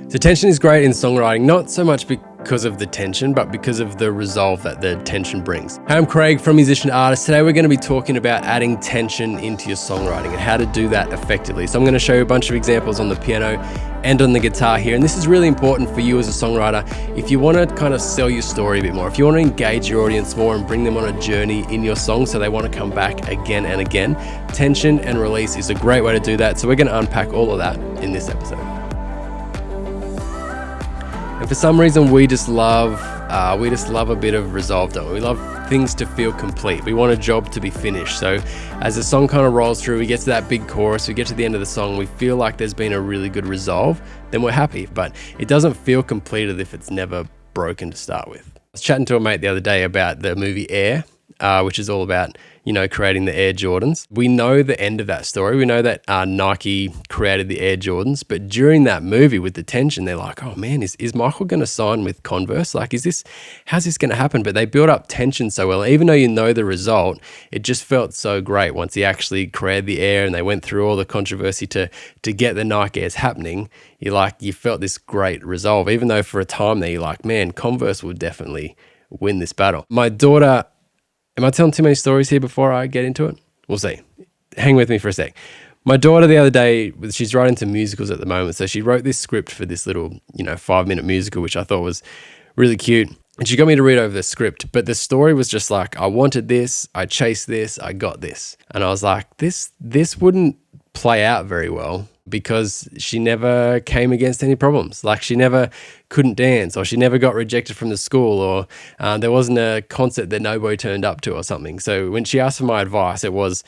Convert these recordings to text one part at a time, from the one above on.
So tension is great in songwriting, not so much because of the tension, but because of the resolve that the tension brings. Hey, I'm Craig from Musician to Artist. Today we're going to be talking about adding tension into your songwriting and how to do that effectively. So I'm going to show you a bunch of examples on the piano and on the guitar here. And this is really important for you as a songwriter. If you want to kind of sell your story a bit more, if you want to engage your audience more and bring them on a journey in your song so they want to come back again and again, tension and release is a great way to do that. So we're going to unpack all of that in this episode. And for some reason, we just love a bit of resolve, don't we? We love things to feel complete. We want a job to be finished. So as the song kind of rolls through, we get to that big chorus, we get to the end of the song, we feel like there's been a really good resolve, then we're happy. But it doesn't feel completed if it's never broken to start with. I was chatting to a mate the other day about the movie Air, which is all about, creating the Air Jordans. We know the end of that story. We know that Nike created the Air Jordans, but during that movie with the tension, they're like, oh man, is Michael going to sign with Converse? Like, how's this going to happen? But they built up tension so well. Even though you know the result, it just felt so great once he actually created the Air and they went through all the controversy to get the Nike Airs happening. You felt this great resolve, even though for a time there, you're like, man, Converse will definitely win this battle. My daughter, am I telling too many stories here before I get into it? We'll see. Hang with me for a sec. My daughter the other day, she's writing to musicals at the moment. So she wrote this script for this little, 5-minute musical, which I thought was really cute. And she got me to read over the script. But the story was just like, I wanted this, I chased this, I got this. And I was like, this wouldn't play out very well, because she never came against any problems. Like she never couldn't dance, or she never got rejected from the school, or there wasn't a concert that nobody turned up to or something. So when she asked for my advice, it was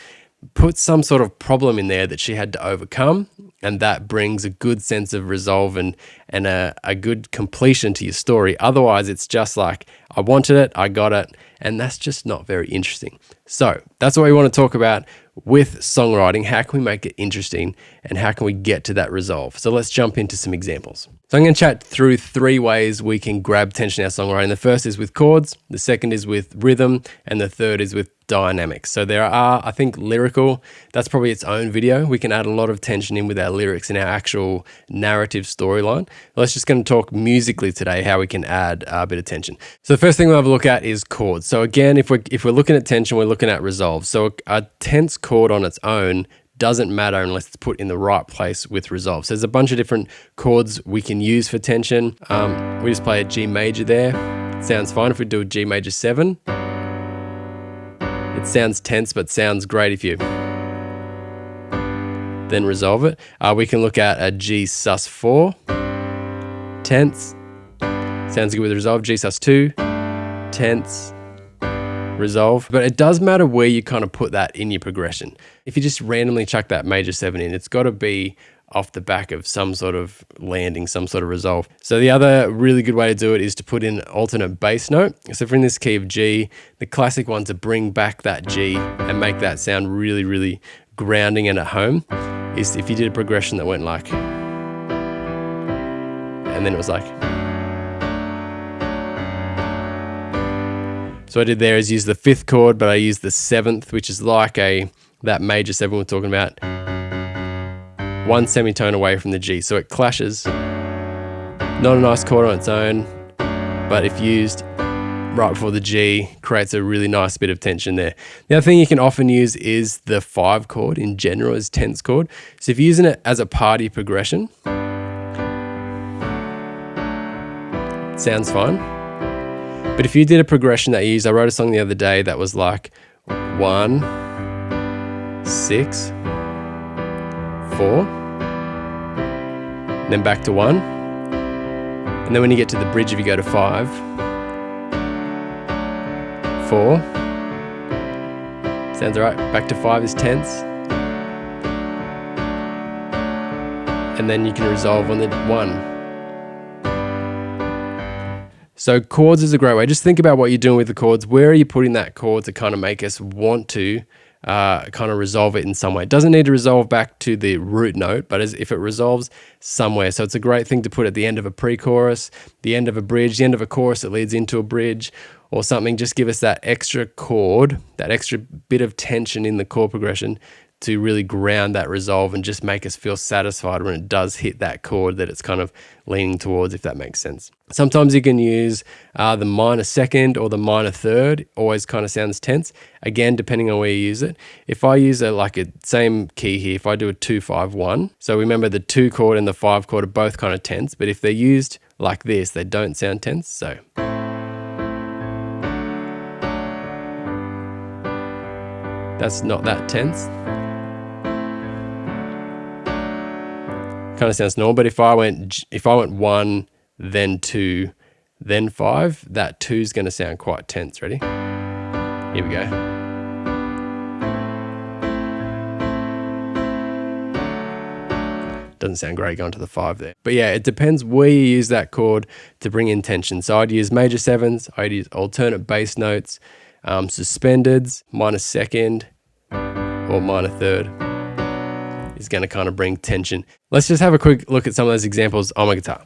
put some sort of problem in there that she had to overcome, and that brings a good sense of resolve and a good completion to your story. Otherwise, it's just like, I wanted it, I got it, and that's just not very interesting. So that's what we want to talk about with songwriting. How can we make it interesting, and how can we get to that resolve? So let's jump into some examples. So I'm going to chat through 3 ways we can grab tension in our songwriting. The first is with chords, the second is with rhythm, and the third is with dynamics. So there are, I think, lyrical, that's probably its own video. We can add a lot of tension in with our lyrics and our actual narrative storyline. Let's just going to talk musically today, how we can add a bit of tension. So the first thing we'll have a look at is chords. So again, if we're looking at tension, we're looking at resolve. So a tense chord on its own doesn't matter unless it's put in the right place with resolve. So there's a bunch of different chords we can use for tension. We just play a G major there. It sounds fine. If we do a G major 7, it sounds tense, but sounds great if you then resolve it. We can look at a G sus 4, tense, sounds good with resolve. G sus 2, tense, resolve. But it does matter where you kind of put that in your progression. If you just randomly chuck that major 7 in, it's got to be off the back of some sort of landing, some sort of resolve. So the other really good way to do it is to put in an alternate bass note. So if we're in this key of G, the classic one to bring back that G and make that sound really, really grounding and at home is if you did a progression that went like, and then it was like. So what I did there is use the 5th chord, but I used the 7th, which is like that major 7 we're talking about, 1 semitone away from the G. So it clashes. Not a nice chord on its own, but if used right before the G, creates a really nice bit of tension there. The other thing you can often use is the 5 chord in general as tense chord. So if you're using it as a party progression, it sounds fine. But if you did a progression that you used, I wrote a song the other day that was like 1, 6, 4, then back to 1, and then when you get to the bridge, if you go to 5, 4, sounds all right, back to 5 is tense, and then you can resolve on the 1. So chords is a great way. Just think about what you're doing with the chords. Where are you putting that chord to kind of make us want to kind of resolve it in some way? It doesn't need to resolve back to the root note, but as if it resolves somewhere. So it's a great thing to put at the end of a pre-chorus, the end of a bridge, the end of a chorus that leads into a bridge or something. Just give us that extra chord, that extra bit of tension in the chord progression to really ground that resolve and just make us feel satisfied when it does hit that chord that it's kind of leaning towards, if that makes sense. Sometimes you can use the minor second or the minor third, always kind of sounds tense. Again, depending on where you use it. If I use it like a same key here, if I do a 2-5-1, so remember the 2 chord and the 5 chord are both kind of tense, but if they're used like this, they don't sound tense. So that's not that tense. Kind of sounds normal, but if I went 1, then 2, then 5, that 2 is going to sound quite tense. Ready? Here we go. Doesn't sound great going to the 5 there. But yeah, it depends where you use that chord to bring in tension. So I'd use major 7s, I'd use alternate bass notes, suspendeds, minor second, or minor third. Is going to kind of bring tension. Let's just have a quick look at some of those examples on my guitar.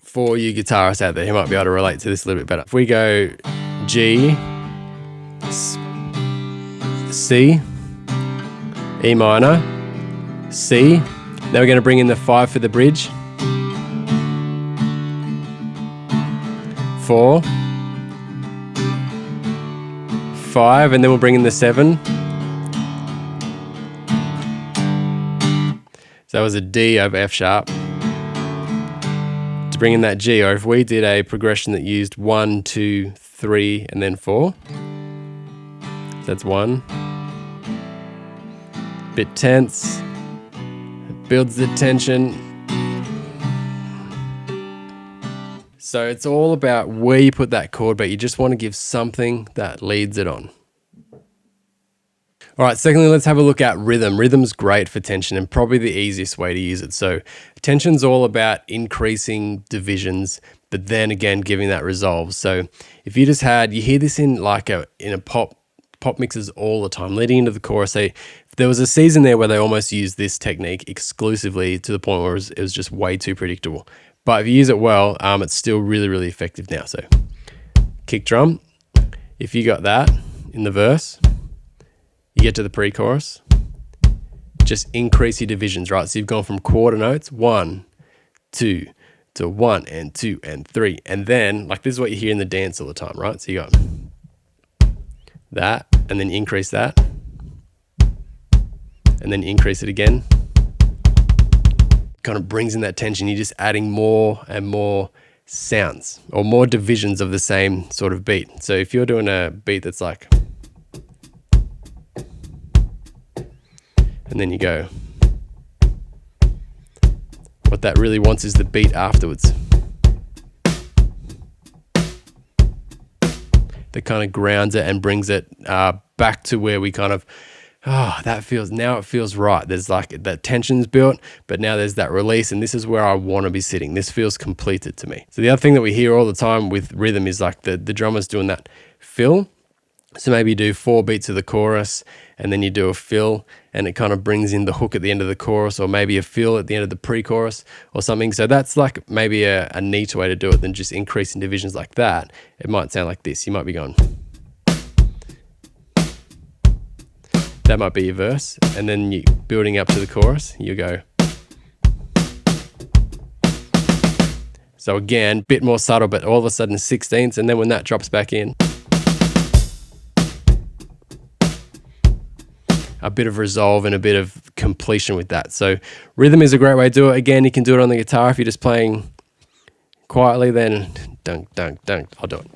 For you guitarists out there who might be able to relate to this a little bit better. If we go G, C, E minor, C, now we're going to bring in the 5 for the bridge, 4, 5, and then we'll bring in the 7. So that was a D over F sharp. To bring in that G, or if we did a progression that used 1, 2, 3, and then 4. So that's 1. Bit tense. It builds the tension. So it's all about where you put that chord, but you just want to give something that leads it on. All right, secondly, let's have a look at rhythm. Rhythm's great for tension and probably the easiest way to use it. So tension's all about increasing divisions, but then again, giving that resolve. So if you just had, you hear this in like a pop mixes all the time, leading into the chorus. Say, there was a season there where they almost used this technique exclusively to the point where it was just way too predictable. But if you use it well, it's still really, really effective now. So kick drum, if you got that in the verse, you get to the pre-chorus, just increase your divisions, right? So you've gone from quarter notes, 1, 2, to 1 and 2 and 3. And then, like this is what you hear in the dance all the time, right? So you got that, and then you increase that, and then you increase it again. Kind of brings in that tension. You're just adding more and more sounds or more divisions of the same sort of beat. So if you're doing a beat that's like, and then you go, what that really wants is the beat afterwards. That kind of grounds it and brings it back to where we kind of, now it feels right. There's like that tension's built, but now there's that release, and this is where I want to be sitting. This feels completed to me. So the other thing that we hear all the time with rhythm is like the drummer's doing that fill. So maybe you do 4 beats of the chorus and then you do a fill and it kind of brings in the hook at the end of the chorus, or maybe a fill at the end of the pre-chorus or something. So that's like maybe a neater way to do it than just increasing divisions like that. It might sound like this. You might be going, that might be your verse, and then you building up to the chorus, you go. So again, bit more subtle, but all of a sudden 16ths, and then when that drops back in, a bit of resolve and a bit of completion with that. So rhythm is a great way to do it. Again, you can do it on the guitar. If you're just playing quietly, then dunk, dunk, dunk, I'll do it.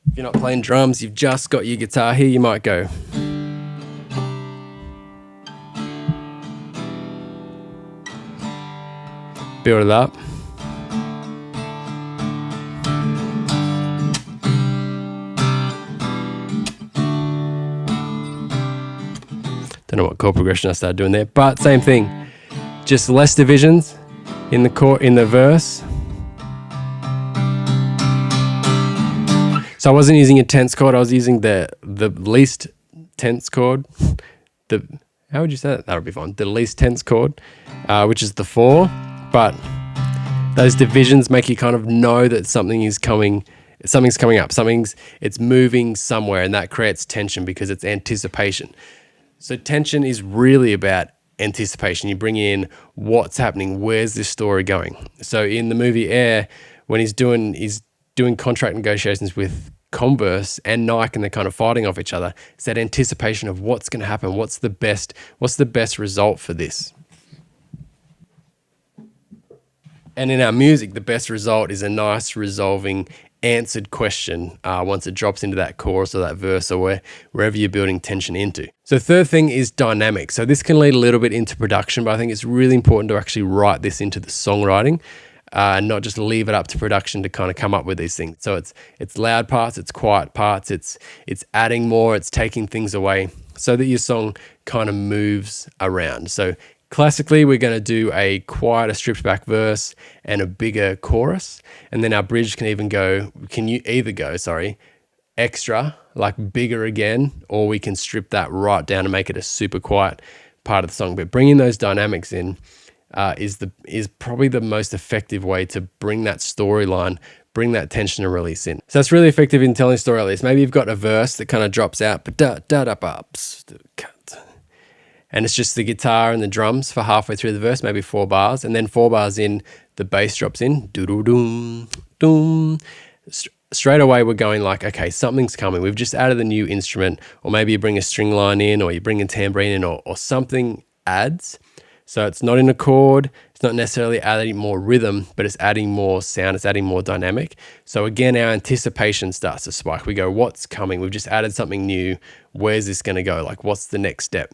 If you're not playing drums, you've just got your guitar here, you might go. Build it up. Don't know what chord progression I started doing there, but same thing. Just less divisions in the verse. So I wasn't using a tense chord, I was using the least tense chord. How would you say that? That would be fine. The least tense chord, which is the 4. But those divisions make you kind of know that something is coming Something's coming up, it's moving somewhere, and that creates tension because it's anticipation. So tension is really about anticipation. You bring in what's happening, where's this story going. So in the movie Air, when he's doing contract negotiations with Converse and Nike, and they're kind of fighting off each other, it's that anticipation of what's going to happen, what's the best result for this. And in our music, the best result is a nice resolving answered question once it drops into that chorus or that verse or wherever you're building tension into. So third thing is dynamic. So this can lead a little bit into production, but I think it's really important to actually write this into the songwriting and not just leave it up to production to kind of come up with these things. So it's loud parts, it's quiet parts, it's adding more, it's taking things away so that your song kind of moves around. So classically, we're going to do a quieter, stripped back verse and a bigger chorus. And then our bridge can either go extra, like bigger again, or we can strip that right down and make it a super quiet part of the song. But bringing those dynamics in is probably the most effective way to bring that storyline, bring that tension and release in. So that's really effective in telling a story like this. Maybe you've got a verse that kind of drops out, but and it's just the guitar and the drums for halfway through the verse, maybe 4 bars, and then 4 bars in, the bass drops in, doo-doo-doom, doom. Straight away, we're going like, okay, something's coming. We've just added a new instrument, or maybe you bring a string line in, or you bring a tambourine in, or something adds. So it's not in a chord, it's not necessarily adding more rhythm, but it's adding more sound, it's adding more dynamic. So again, our anticipation starts to spike. We go, what's coming? We've just added something new. Where's this going to go? Like, what's the next step?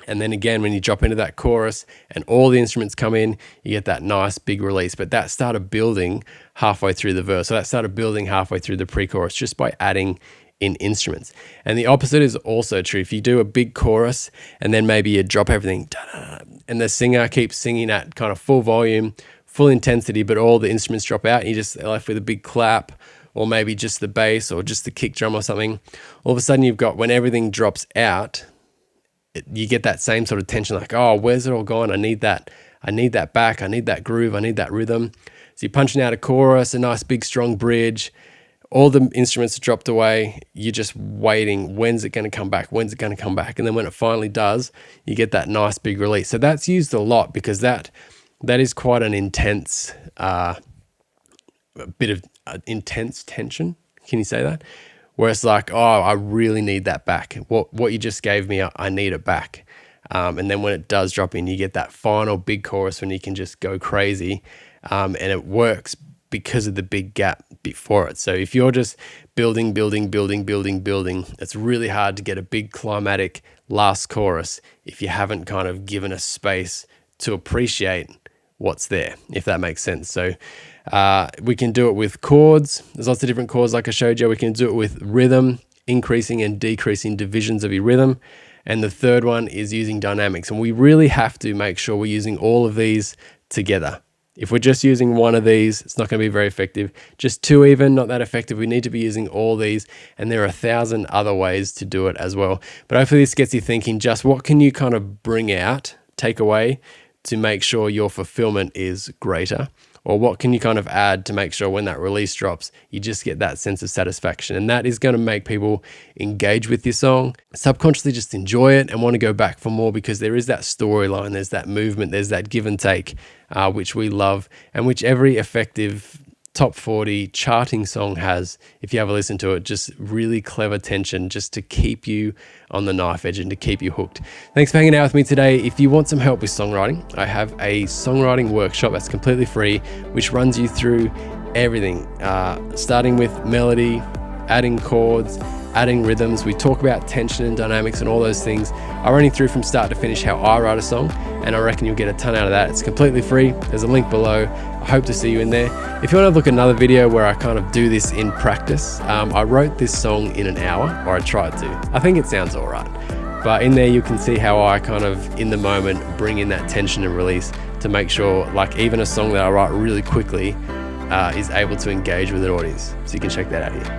And then again, when you drop into that chorus and all the instruments come in, you get that nice big release. But that started building halfway through the verse. So that started building halfway through the pre-chorus just by adding in instruments. And the opposite is also true. If you do a big chorus and then maybe you drop everything and the singer keeps singing at kind of full volume, full intensity, but all the instruments drop out and you just left with a big clap, or maybe just the bass or just the kick drum or something, all of a sudden you've got, when everything drops out, you get that same sort of tension, like, oh, where's it all gone? I need that back, I need that groove, I need that rhythm. So you're punching out a chorus, a nice big strong bridge, all the instruments are dropped away, you're just waiting, when's it going to come back, when's it going to come back? And then when it finally does, you get that nice big release. So that's used a lot because that is quite an intense, bit of intense tension. Can you say that? Where it's like, oh, I really need that back. What you just gave me, I need it back. And then when it does drop in, you get that final big chorus when you can just go crazy. And it works because of the big gap before it. So if you're just building, it's really hard to get a big climatic last chorus if you haven't kind of given a space to appreciate what's there, if that makes sense. So we can do it with chords. There's lots of different chords like I showed you. We can do it with rhythm, increasing and decreasing divisions of your rhythm. And the third one is using dynamics. And we really have to make sure we're using all of these together. If we're just using one of these, it's not going to be very effective. Just 2 even, not that effective. We need to be using all these, and there are 1,000 other ways to do it as well. But hopefully this gets you thinking, just what can you kind of bring out, take away, to make sure your fulfillment is greater? Or what can you kind of add to make sure when that release drops, you just get that sense of satisfaction? And that is going to make people engage with your song, subconsciously just enjoy it and want to go back for more, because there is that storyline, there's that movement, there's that give and take, which we love, and which every effective top 40 charting song has. If you ever listen to it, just really clever tension just to keep you on the knife edge and to keep you hooked. Thanks for hanging out with me today. If you want some help with songwriting, I have a songwriting workshop that's completely free, which runs you through everything, starting with melody, adding chords, adding rhythms. We talk about tension and dynamics and all those things. I run you through from start to finish how I write a song, and I reckon you'll get a ton out of that. It's completely free. There's a link below. I hope to see you in there. If you want to look at another video where I kind of do this in practice, I wrote this song in an hour, or I tried to. I think it sounds all right. But in there you can see how I kind of, in the moment, bring in that tension and release to make sure, like, even a song that I write really quickly is able to engage with an audience. So you can check that out here.